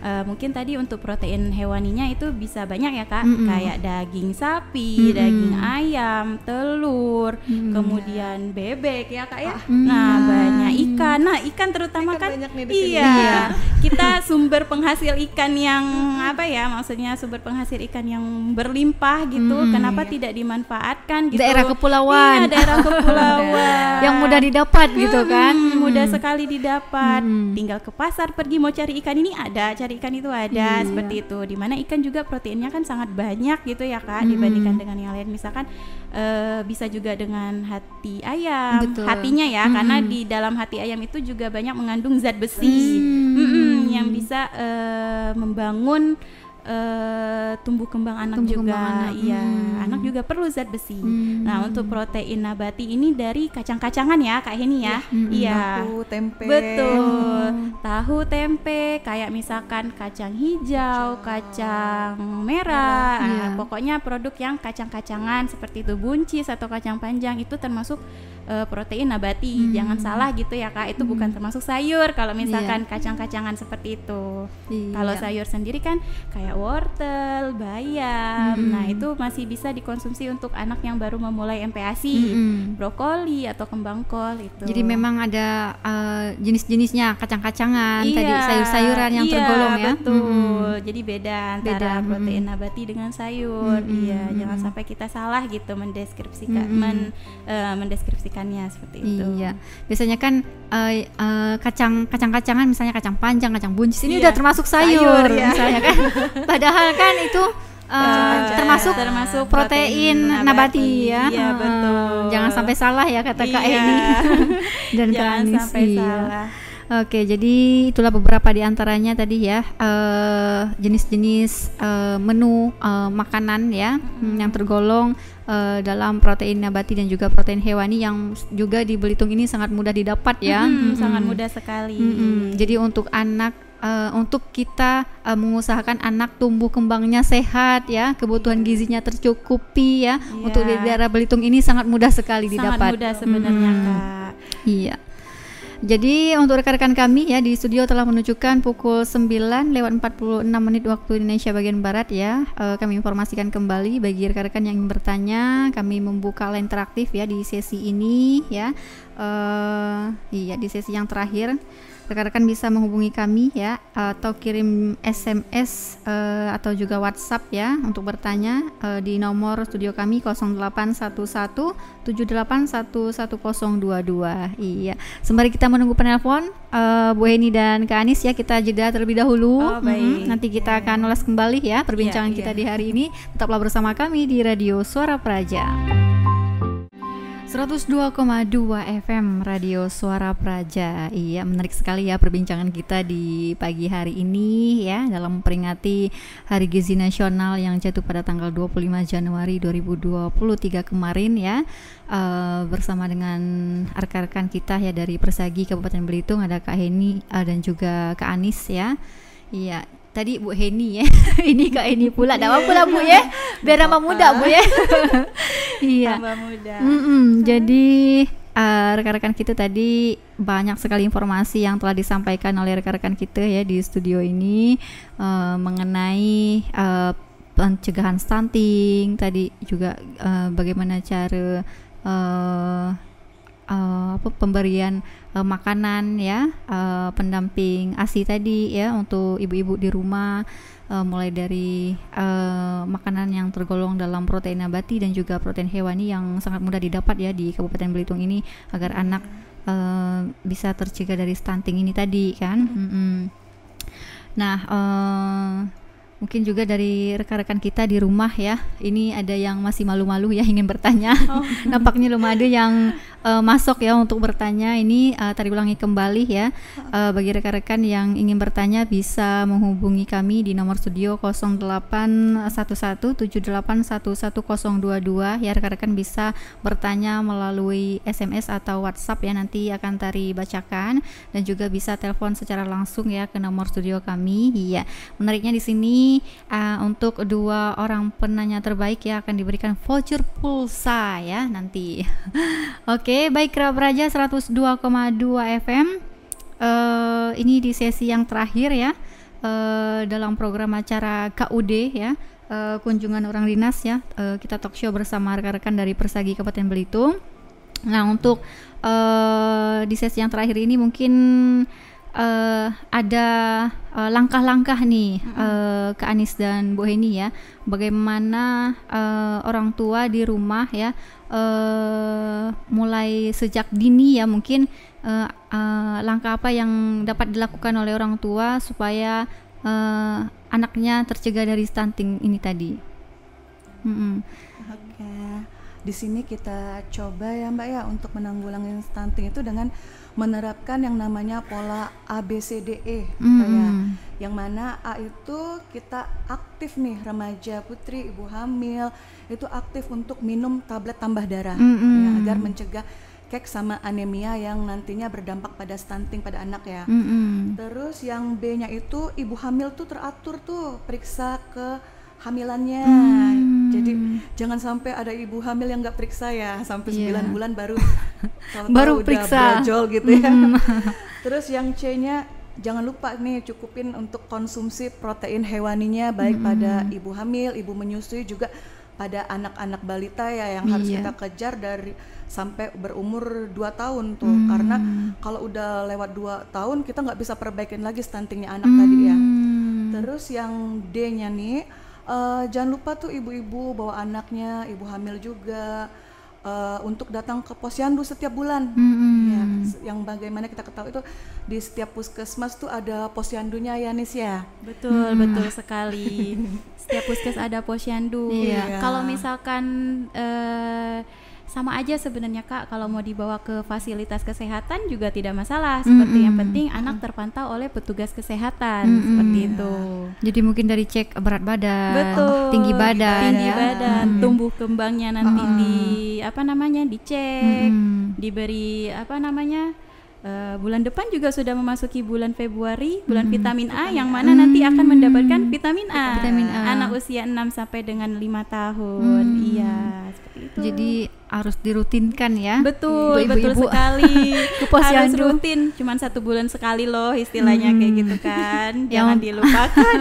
Mungkin tadi untuk protein hewaninya itu bisa banyak ya Kak, kayak daging sapi, daging ayam, telur, kemudian bebek ya Kak ya. Nah, banyak ikan. Nah, ikan terutama ikan kan kita sumber penghasil ikan yang apa ya, maksudnya sumber penghasil ikan yang berlimpah gitu, kenapa tidak dimanfaatkan gitu? Daerah kepulauan. Iya, daerah kepulauan yang mudah didapat gitu kan. Mudah sekali didapat. Tinggal ke pasar pergi mau cari ikan ini ada, cari ikan itu ada, seperti itu. Dimana ikan juga proteinnya kan sangat banyak gitu ya Kak, dibandingkan dengan yang lain. Misalkan bisa juga dengan hati ayam. Betul. Hatinya ya, karena di dalam hati ayam itu juga banyak mengandung zat besi yang bisa membangun tumbuh kembang anak juga. Iya, anak juga perlu zat besi. Nah, untuk protein nabati ini dari kacang-kacangan ya Kak Heni ya. Iya. Tahu, tempe. Betul. Tahu, tempe, kayak misalkan kacang hijau, kacang merah. Nah, pokoknya produk yang kacang-kacangan seperti itu, buncis atau kacang panjang itu termasuk protein nabati. Jangan salah gitu ya Kak, itu bukan termasuk sayur kalau misalkan kacang-kacangan seperti itu. Kalau sayur sendiri kan kayak wortel, bayam. Nah, itu masih bisa dikonsumsi untuk anak yang baru memulai MPASI. Brokoli atau kembang kol itu. Jadi memang ada jenis-jenisnya, kacang-kacangan, tadi sayur-sayuran yang tergolong ya. Betul. Jadi beda antara protein nabati dengan sayur. Iya, jangan sampai kita salah gitu mendeskripsikannya seperti itu. Iya. Biasanya kan kacang-kacangan misalnya kacang panjang, kacang buncis ini udah termasuk sayur misalnya kan. Padahal kan itu termasuk protein nabati ya. Iya, betul. Jangan sampai salah ya kata Kak Eni dan Kak Anis. Sampai salah. Oke, jadi itulah beberapa di antaranya tadi ya jenis-jenis menu makanan ya yang tergolong dalam protein nabati dan juga protein hewani yang juga di Belitung ini sangat mudah didapat ya. Sangat mudah sekali. Jadi untuk anak untuk kita mengusahakan anak tumbuh kembangnya sehat ya, kebutuhan gizinya tercukupi ya. Untuk di daerah Belitung ini sangat mudah sekali didapat. Sangat mudah sebenarnya Kak. Iya. Jadi untuk rekan-rekan kami ya di studio telah menunjukkan pukul 9:46 waktu Indonesia bagian Barat ya. Kami informasikan kembali bagi rekan-rekan yang ingin bertanya, kami membuka line interaktif ya di sesi ini ya. Di sesi yang terakhir rekan-rekan bisa menghubungi kami ya, atau kirim SMS atau juga WhatsApp ya untuk bertanya di nomor studio kami 081178111022. Iya. Sembari kita menunggu penelpon Bu Heni dan Kak Anis ya, kita jeda terlebih dahulu. Baik. Nanti kita akan ulas kembali ya perbincangan kita di hari ini. Tetaplah bersama kami di Radio Suara Praja. 102,2 FM Radio Suara Praja. Iya, menarik sekali ya perbincangan kita di pagi hari ini ya, dalam memperingati Hari Gizi Nasional yang jatuh pada tanggal 25 Januari 2023 kemarin ya. Bersama dengan rekan-rekan kita ya dari Persagi Kabupaten Belitung, ada Kak Heni dan juga Kak Anis ya. Iya. Tadi Bu Heni ya, ini Kak Heni pula. Tidak apa-apa lah Bu ya, biar nama muda Bu ya. Iya. Tambah muda. Jadi rekan-rekan kita tadi banyak sekali informasi yang telah disampaikan oleh rekan-rekan kita ya di studio ini mengenai pencegahan stunting, tadi juga bagaimana cara pemberian makanan ya, pendamping ASI tadi ya untuk ibu-ibu di rumah, mulai dari makanan yang tergolong dalam protein nabati dan juga protein hewani yang sangat mudah didapat ya di Kabupaten Belitung ini, agar anak bisa tercegah dari stunting ini tadi kan. Nah, mungkin juga dari rekan-rekan kita di rumah ya, ini ada yang masih malu-malu ya ingin bertanya. Nampaknya belum ada yang masuk ya untuk bertanya. Ini tadi ulangi kembali ya, bagi rekan-rekan yang ingin bertanya bisa menghubungi kami di nomor studio 081178111022 ya. Rekan-rekan bisa bertanya melalui SMS atau WhatsApp ya, nanti akan Tari bacakan, dan juga bisa telepon secara langsung ya ke nomor studio kami. Iya, menariknya di sini untuk 2 orang penanya terbaik ya akan diberikan voucher pulsa ya nanti. Oke, baik Kerabat Praja 102,2 FM. Ini di sesi yang terakhir ya dalam program acara KUD ya, kunjungan orang dinas ya. Kita talk show bersama rekan-rekan dari Persagi Kabupaten Belitung. Nah, untuk di sesi yang terakhir ini mungkin ada langkah-langkah nih Kak Anis dan Bu Heni ya, bagaimana orang tua di rumah ya mulai sejak dini ya mungkin langkah apa yang dapat dilakukan oleh orang tua supaya anaknya tercegah dari stunting ini tadi. Oke. Di sini kita coba ya Mbak ya untuk menanggulangi stunting itu dengan menerapkan yang namanya pola ABCDE kayak yang mana A itu kita aktif nih, remaja, putri, ibu hamil itu aktif untuk minum tablet tambah darah ya, agar mencegah kek sama anemia yang nantinya berdampak pada stunting pada anak ya. Terus yang B-nya itu ibu hamil tuh teratur tuh periksa ke hamilannya. Jadi jangan sampai ada ibu hamil yang nggak periksa ya sampai 9 bulan baru baru periksa brojol gitu ya. Terus yang C-nya jangan lupa nih cukupin untuk konsumsi protein hewaninya baik pada ibu hamil, ibu menyusui juga pada anak-anak balita ya yang harus kita kejar dari sampai berumur 2 tahun tuh karena kalau udah lewat 2 tahun kita nggak bisa perbaikin lagi stuntingnya anak tadi ya. Terus yang D-nya nih jangan lupa tuh ibu-ibu bawa anaknya, ibu hamil juga untuk datang ke posyandu setiap bulan. Ya, yang bagaimana kita ketahui itu di setiap puskesmas tuh ada posyandunya ya Nis ya. Betul sekali. Setiap puskes ada posyandu. Kalau misalkan sama aja sebenarnya Kak, kalau mau dibawa ke fasilitas kesehatan juga tidak masalah. Seperti yang penting anak terpantau oleh petugas kesehatan seperti itu. Jadi mungkin dari cek berat badan, tinggi badan, tumbuh kembangnya nanti dicek, diberi bulan depan juga sudah memasuki bulan Februari, bulan vitamin A yang mana nanti akan mendapatkan vitamin A. Anak usia 6 sampai dengan 5 tahun. Iya, seperti itu. Jadi harus dirutinkan ya. Betul sekali. Harus rutin, cuman 1 bulan sekali loh istilahnya kayak gitu kan. Jangan dilupakan.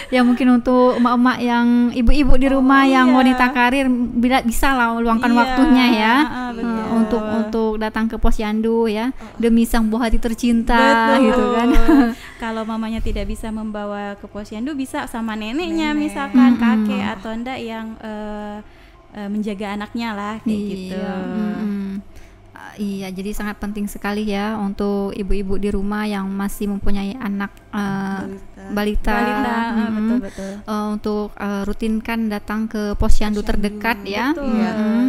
Ya mungkin untuk emak-emak yang ibu-ibu di rumah yang wanita karir bisa lah luangkan waktunya ya untuk datang ke posyandu ya demi sang buah hati tercinta gitu kan. Kalau mamanya tidak bisa membawa ke posyandu bisa sama neneknya misalkan kakek atau enggak yang menjaga anaknya lah kayak gitu. Iya, jadi sangat penting sekali ya untuk ibu-ibu di rumah yang masih mempunyai anak balita. Betul. Untuk rutinkan datang ke posyandu terdekat ya.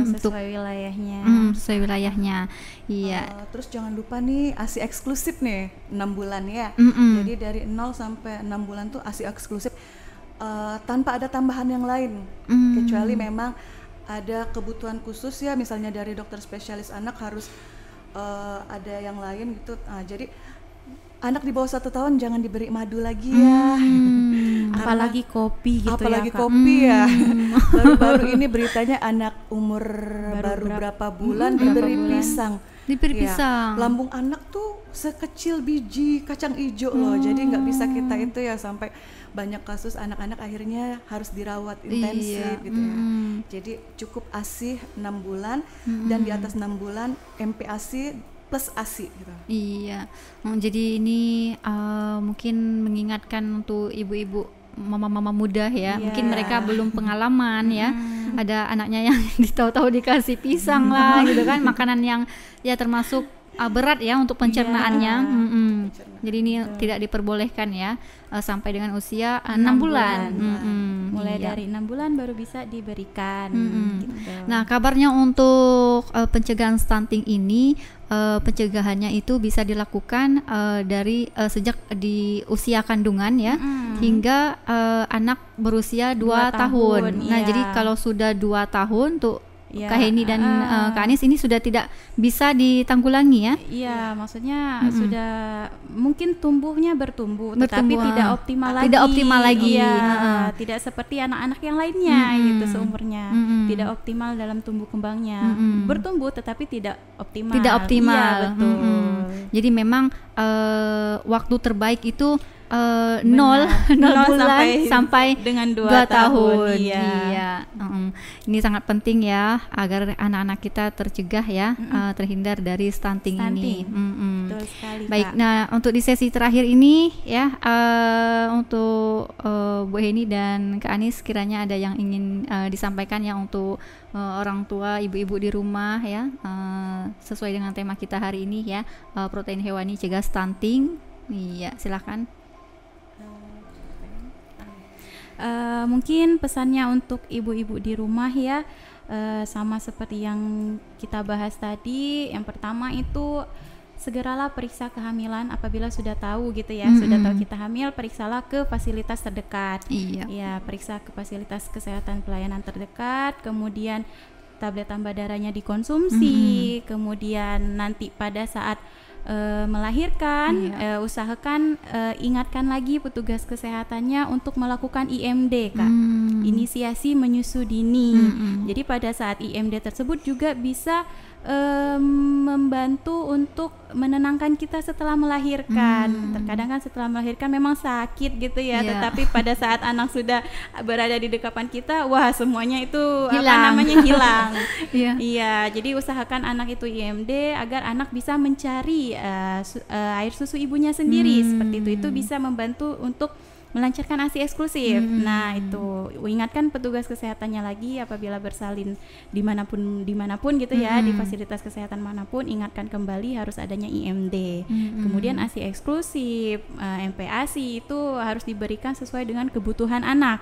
Sesuai wilayahnya. Sesuai wilayahnya. Iya. Terus jangan lupa nih ASI eksklusif nih 6 bulan ya. Jadi dari 0 sampai 6 bulan tuh ASI eksklusif tanpa ada tambahan yang lain. Kecuali memang ada kebutuhan khusus ya, misalnya dari dokter spesialis anak harus ada yang lain gitu. Jadi anak di bawah 1 tahun jangan diberi madu lagi ya. Apalagi kopi gitu apalagi ya Kak. Kopi ya. Baru-baru ini beritanya anak umur baru berapa bulan diberi pisang. Pisang. Lambung anak tuh sekecil biji kacang hijau loh. Jadi nggak bisa kita itu ya sampai banyak kasus anak-anak akhirnya harus dirawat intensif gitu ya. Jadi cukup ASI 6 bulan dan di atas 6 bulan MPASI plus ASI gitu. Iya. Jadi ini mungkin mengingatkan untuk ibu-ibu mama-mama muda ya. Mungkin mereka belum pengalaman ya. Ada anaknya yang tahu-tahu dikasih pisang lah gitu kan, makanan yang ya termasuk berat ya untuk pencernaannya. Jadi ini tidak diperbolehkan ya sampai dengan usia 6 bulan. Mulai dari 6 bulan baru bisa diberikan. Gitu. Nah, kabarnya untuk pencegahan stunting ini pencegahannya itu bisa dilakukan dari sejak di usia kandungan ya hingga anak berusia 2 tahun. Nah, jadi kalau sudah 2 tahun tuh Kak Heni dan Kak Anis ini sudah tidak bisa ditanggulangi ya? Iya, maksudnya sudah mungkin tumbuhnya bertumbuh tetapi tidak optimal lagi. Tidak optimal lagi. Tidak seperti anak-anak yang lainnya gitu seumurnya. Tidak optimal dalam tumbuh kembangnya. Bertumbuh tetapi tidak optimal. Tidak optimal. Iya, betul. Jadi memang waktu terbaik itu nol bulan sampai dengan 2 tahun. Iya. Iya. Ini sangat penting ya agar anak-anak kita tercegah ya, terhindar dari stunting ini. Betul sekali, baik, Kak. nah untuk di sesi terakhir ini ya, untuk Bu Heni dan Kak Anis, kiranya ada yang ingin disampaikan ya untuk orang tua, ibu-ibu di rumah ya, sesuai dengan tema kita hari ini ya, protein hewani cegah stunting. Iya, silakan. Mungkin pesannya untuk ibu-ibu di rumah ya, sama seperti yang kita bahas tadi. Yang pertama itu segeralah periksa kehamilan apabila sudah tahu gitu ya, sudah tahu kita hamil, periksalah ke fasilitas terdekat. Iya. Ya, periksa ke fasilitas kesehatan pelayanan terdekat, kemudian tablet tambah darahnya dikonsumsi, kemudian nanti pada saat melahirkan, usahakan ingatkan lagi petugas kesehatannya untuk melakukan IMD, Kak. Inisiasi menyusu dini. Jadi pada saat IMD tersebut juga bisa membantu untuk menenangkan kita setelah melahirkan. Terkadang kan setelah melahirkan memang sakit gitu ya, tetapi pada saat anak sudah berada di dekapan kita, wah semuanya itu hilang. Iya, jadi usahakan anak itu IMD agar anak bisa mencari air susu ibunya sendiri. Seperti itu bisa membantu untuk melancarkan ASI eksklusif. Nah itu ingatkan petugas kesehatannya lagi apabila bersalin dimanapun gitu ya, di fasilitas kesehatan manapun, ingatkan kembali harus adanya IMD. Kemudian ASI eksklusif, MPASI itu harus diberikan sesuai dengan kebutuhan anak.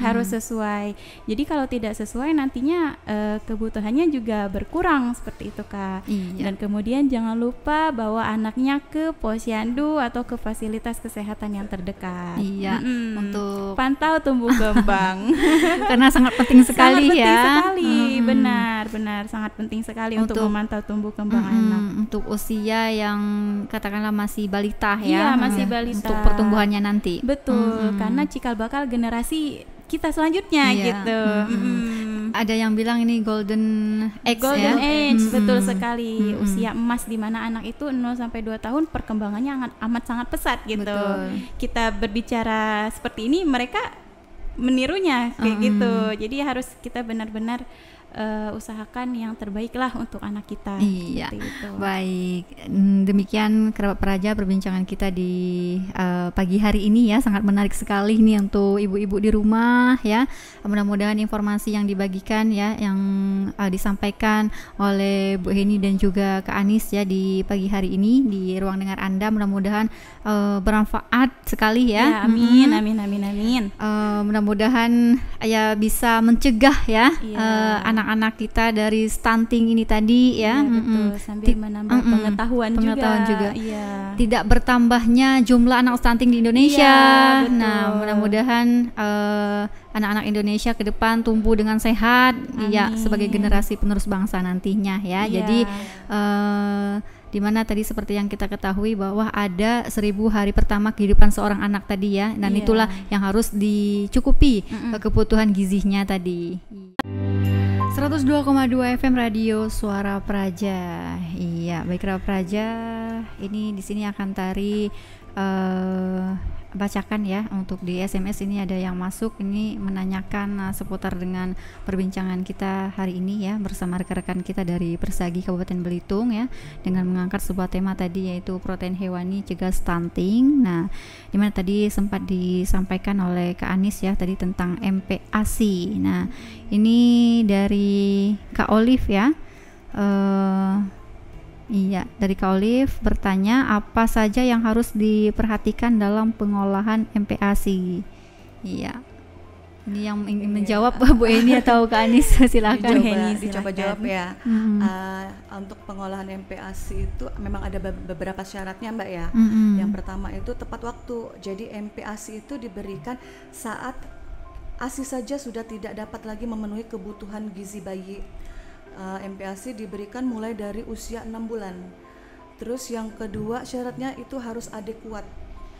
Harus sesuai. Jadi kalau tidak sesuai nantinya kebutuhannya juga berkurang, seperti itu, Kak. Dan kemudian jangan lupa bawa anaknya ke posyandu atau ke fasilitas kesehatan yang terdekat. Untuk pantau tumbuh kembang. Karena sangat penting sekali benar sangat penting sekali untuk memantau tumbuh kembang anak. Untuk usia yang katakanlah masih balita ya, masih balita. Untuk pertumbuhannya nanti. Betul, karena cikal bakal generasi kita selanjutnya gitu. Ada yang bilang ini golden age, betul sekali. Usia emas di mana anak itu 0 sampai 2 tahun perkembangannya amat sangat pesat gitu. Betul. Kita berbicara seperti ini, mereka menirunya kayak gitu. Jadi harus kita benar-benar usahakan yang terbaik lah untuk anak kita. Iya. Baik, demikian kerabat peraja perbincangan kita di pagi hari ini ya, sangat menarik sekali nih untuk ibu-ibu di rumah ya. Mudah-mudahan informasi yang dibagikan ya, yang disampaikan oleh Bu Heni dan juga Kak Anis ya di pagi hari ini di ruang dengar Anda, mudah-mudahan bermanfaat sekali ya. Amin. Mudah-mudahan ya bisa mencegah ya anak-anak kita dari stunting ini tadi ya. Betul. Sambil menambah pengetahuan juga. Iya. Tidak bertambahnya jumlah anak stunting di Indonesia. Nah, mudah-mudahan anak-anak Indonesia ke depan tumbuh dengan sehat ya, sebagai generasi penerus bangsa nantinya ya. Jadi di mana tadi seperti yang kita ketahui bahwa ada 1000 hari pertama kehidupan seorang anak tadi ya, dan itulah yang harus dicukupi kebutuhan gizinya tadi. 102,2 FM Radio Suara Praja. Iya, baik kerabat Praja, ini di sini akan Tari bacakan ya. Untuk di SMS ini ada yang masuk, ini menanyakan seputar dengan perbincangan kita hari ini ya, bersama rekan-rekan kita dari Persagi Kabupaten Belitung ya, dengan mengangkat sebuah tema tadi, yaitu protein hewani cegah stunting. Nah, dimana tadi sempat disampaikan oleh Kak Anis ya tadi tentang MPASI. Nah, ini dari Kak Olive ya. Iya, dari Kak Olive bertanya apa saja yang harus diperhatikan dalam pengolahan MPASI. Iya, ini yang ingin menjawab Bu Heni atau Kak Anis, silakan. Dicoba jawab ya. Untuk pengolahan MPASI itu memang ada beberapa syaratnya Mbak ya. Yang pertama itu tepat waktu. Jadi MPASI itu diberikan saat ASI saja sudah tidak dapat lagi memenuhi kebutuhan gizi bayi. MPASI diberikan mulai dari usia 6 bulan. Terus yang kedua syaratnya itu harus adekuat.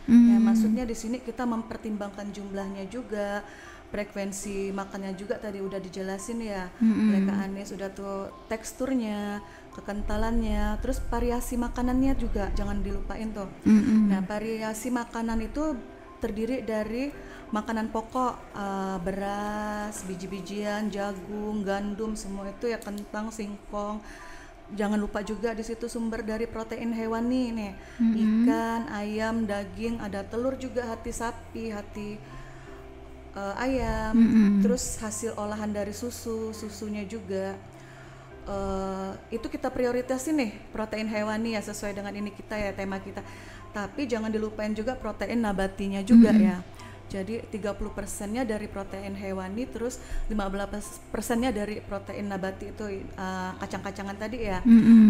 Ya, maksudnya di sini kita mempertimbangkan jumlahnya juga, frekuensi makannya juga tadi udah dijelasin ya oleh Kak Anis, udah tuh teksturnya, kekentalannya, terus variasi makanannya juga jangan dilupain tuh. Nah, variasi makanan itu terdiri dari makanan pokok, beras, biji-bijian, jagung, gandum, semua itu ya, kentang, singkong. Jangan lupa juga di situ sumber dari protein hewani nih, ikan, ayam, daging, ada telur juga, hati sapi, hati ayam, terus hasil olahan dari susunya juga. Itu kita prioritasin nih protein hewani ya, sesuai dengan ini kita ya, tema kita. Tapi jangan dilupain juga protein nabatinya juga ya. Jadi 30%-nya dari protein hewani, terus 15%-nya dari protein nabati itu, kacang-kacangan tadi ya.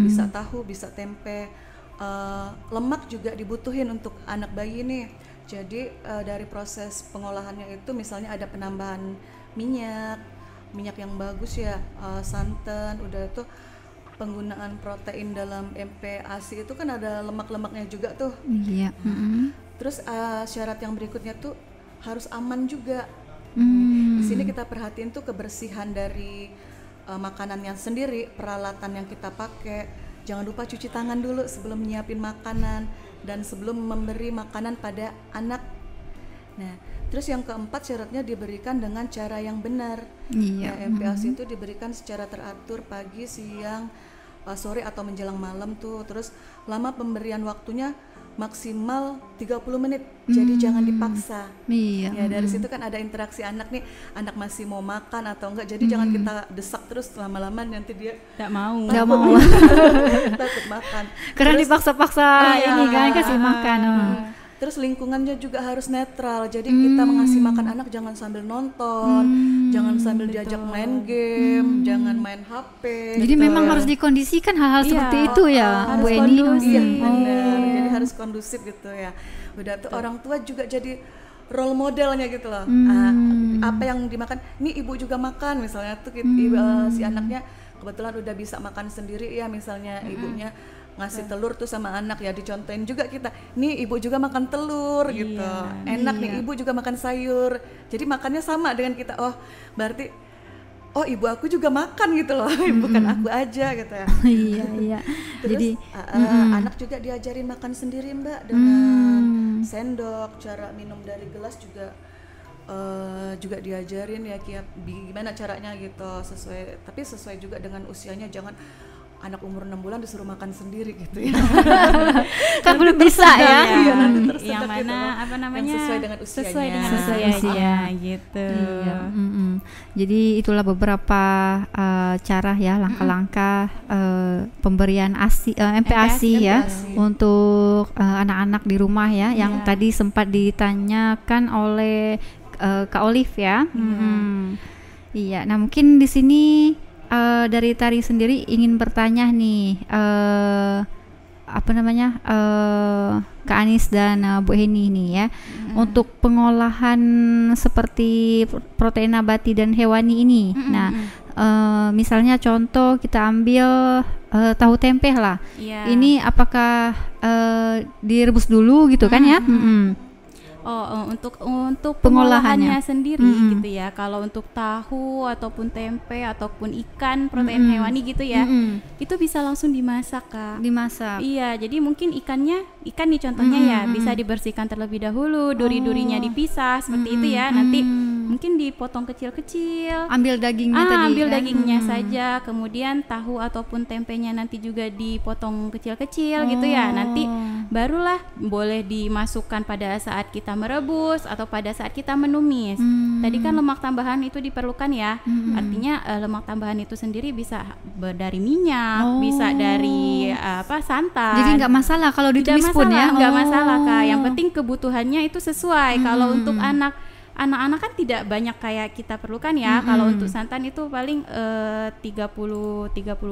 Bisa tahu, bisa tempe. Lemak juga dibutuhin untuk anak bayi nih. Jadi dari proses pengolahannya itu misalnya ada penambahan minyak yang bagus ya, santan, udah tuh penggunaan protein dalam MPASI itu kan ada lemak-lemaknya juga tuh. Iya. Terus syarat yang berikutnya tuh harus aman juga. Di sini kita perhatiin tuh kebersihan dari makanannya sendiri, peralatan yang kita pakai. Jangan lupa cuci tangan dulu sebelum nyiapin makanan dan sebelum memberi makanan pada anak. Nah, terus yang keempat, syaratnya diberikan dengan cara yang benar. Iya. MPASI itu diberikan secara teratur pagi, siang, sore atau menjelang malam tuh. Terus lama pemberian waktunya maksimal 30 menit. Jadi jangan dipaksa. Iya. Ya, dari situ kan ada interaksi anak nih, anak masih mau makan atau enggak. Jadi jangan kita desak terus lama-lama, nanti dia enggak mau. Takut makan. Karena dipaksa-paksa ini kan kasih makan. Terus lingkungannya juga harus netral. Jadi kita mengasih makan anak jangan sambil nonton, jangan sambil diajak main game, jangan main HP. Jadi gitu. memang harus dikondisikan hal-hal seperti itu ya, Bu Eni. Jadi harus kondusif gitu ya. Udah tuh orang tua juga jadi role modelnya gitu loh. Apa yang dimakan, ini ibu juga makan misalnya tuh si anaknya kebetulan udah bisa makan sendiri ya, misalnya ibunya ngasih telur tuh sama anak ya, dicontohin juga kita, nih ibu juga makan telur gitu, enak nih ibu juga makan sayur, jadi makannya sama dengan kita. Oh berarti ibu aku juga makan gitu loh, bukan aku aja gitu ya. Iya. Terus jadi anak juga diajarin makan sendiri Mbak, dengan sendok, cara minum dari gelas juga diajarin ya, gimana caranya gitu, sesuai juga dengan usianya. Jangan anak umur 6 bulan disuruh makan sendiri gitu ya. Kan belum bisa ya. Yang mana gitu, apa namanya? Yang sesuai dengan usianya. Sesuai dengan usia gitu. Iya. Jadi itulah beberapa cara ya, langkah-langkah pemberian MPASI ya untuk anak-anak di rumah ya, yang tadi sempat ditanyakan oleh Kak Olive ya. Iya. Nah, mungkin di sini dari Tari sendiri ingin bertanya nih, Kak Anis dan Bu Heni nih ya, untuk pengolahan seperti protein nabati dan hewani ini. Nah, misalnya contoh kita ambil tahu tempe lah. Ini apakah direbus dulu gitu kan ya? Untuk pengolahannya sendiri gitu ya. Kalau untuk tahu ataupun tempe ataupun ikan protein hewani gitu ya, itu bisa langsung dimasak Kak. Dimasak. Iya, jadi mungkin ikan nih contohnya ya bisa dibersihkan terlebih dahulu, duri-durinya dipisah seperti itu ya. Nanti mungkin dipotong kecil-kecil. Ambil dagingnya tadi. Ambil dagingnya saja. Kemudian tahu ataupun tempenya nanti juga dipotong kecil-kecil gitu ya. Nanti barulah boleh dimasukkan pada saat kita merebus atau pada saat kita menumis. Tadi kan lemak tambahan itu diperlukan ya. Artinya lemak tambahan itu sendiri bisa dari minyak, bisa dari santan. Jadi nggak masalah kalau ditumis pun ya. Nggak masalah Kak. Yang penting kebutuhannya itu sesuai. Kalau untuk anak-anak kan tidak banyak kayak kita perlukan ya. Kalau untuk santan itu paling 30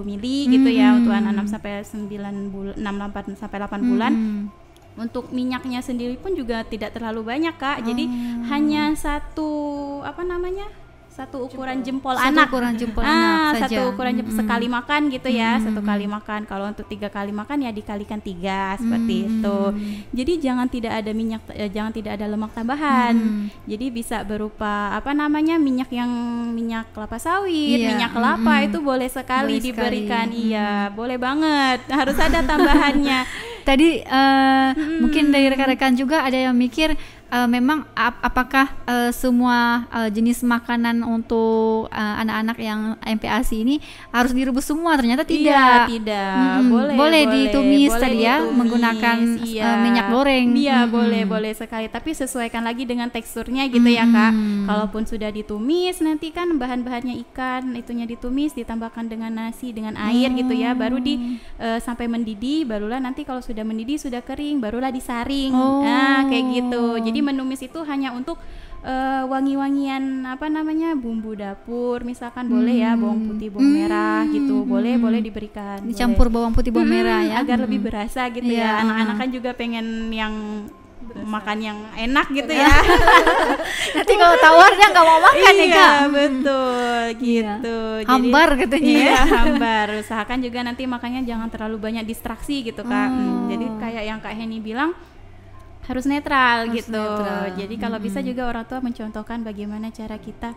mili gitu ya untuk anak 6 sampai 9 bulan, 6 sampai 8 bulan. Untuk minyaknya sendiri pun juga tidak terlalu banyak Kak. Jadi hanya satu satu ukuran jempol anak. Ukuran jempol anak saja. Satu ukuran jempol sekali makan gitu ya, satu kali makan. Kalau untuk 3 kali makan ya dikalikan 3 seperti itu. Jadi jangan tidak ada minyak, jangan tidak ada lemak tambahan. Jadi bisa berupa apa namanya minyak kelapa sawit, minyak kelapa itu boleh sekali diberikan. Iya, boleh banget. Harus ada tambahannya. Tadi mungkin dari rekan-rekan juga ada yang mikir memang apakah semua jenis makanan untuk anak-anak yang MPASI ini harus direbus semua? Ternyata tidak. Iya, tidak. Boleh ditumis tadi ya, menggunakan minyak goreng. Iya, boleh sekali. Tapi sesuaikan lagi dengan teksturnya gitu ya Kak. Kalaupun sudah ditumis, nanti kan bahan-bahannya ikan, itunya ditumis, ditambahkan dengan nasi, dengan air gitu ya, baru sampai mendidih, barulah nanti kalau sudah mendidih, sudah kering, barulah disaring. Nah, kayak gitu. Jadi menumis itu hanya untuk wangi-wangian apa namanya bumbu dapur misalkan boleh ya, bawang putih, bawang merah gitu, boleh diberikan, dicampur bawang putih, bawang merah ya, agar lebih berasa gitu ya. Anak-anak kan juga pengen yang makan yang enak gitu ya. Nanti kalau tawar dia nggak mau makan ya Kak. Betul gitu. Hambar katanya. Iya, hambar. Usahakan juga nanti makannya jangan terlalu banyak distraksi gitu Kak. Jadi kayak yang Kak Heni bilang, harus netral gitu. Jadi kalau bisa juga orang tua mencontohkan bagaimana cara kita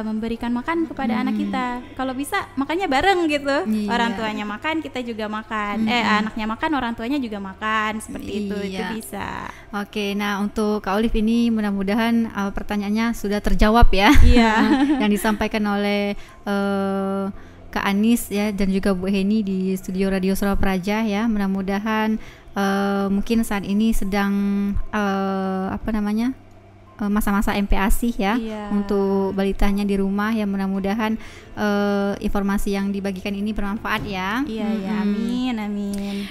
memberikan makan kepada anak kita. Kalau bisa makannya bareng gitu. Orang tuanya makan, kita juga makan. Anaknya makan, orang tuanya juga makan. Seperti itu bisa. Oke, nah untuk Kak Olive ini mudah-mudahan pertanyaannya sudah terjawab ya. Iya. Yang disampaikan oleh Kak Anis ya, dan juga Bu Heni di studio Radio Suara Praja ya. Mudah-mudahan mungkin saat ini sedang masa-masa MPASI ya, untuk balitanya di rumah ya. Mudah-mudahan informasi yang dibagikan ini bermanfaat ya. Iya, amin.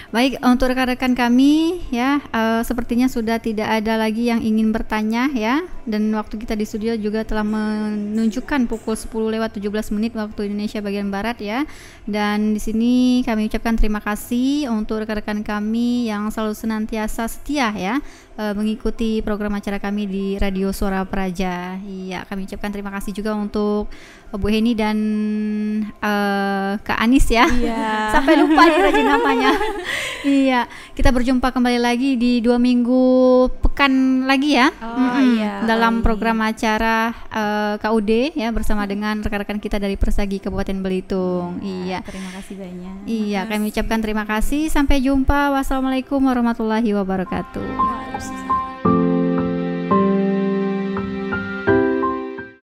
Baik, untuk rekan-rekan kami ya, sepertinya sudah tidak ada lagi yang ingin bertanya ya, dan waktu kita di studio juga telah menunjukkan pukul 10:17 waktu Indonesia bagian barat ya. Dan di sini kami ucapkan terima kasih untuk rekan-rekan kami yang selalu senantiasa setia ya mengikuti program acara kami di Radio Suara Praja. Iya, kami ucapkan terima kasih juga untuk Bu Heni dan Kak Anis ya. Iya. Sampai lupa nih rajin namanya. Iya, kita berjumpa kembali lagi di 2 minggu pekan lagi ya. Dalam program acara KUD ya, bersama dengan rekan-rekan kita dari Persagi Kabupaten Belitung. Iya. Terima kasih banyak. Iya, kami ucapkan terima kasih. Sampai jumpa. Wassalamualaikum warahmatullahi wabarakatuh.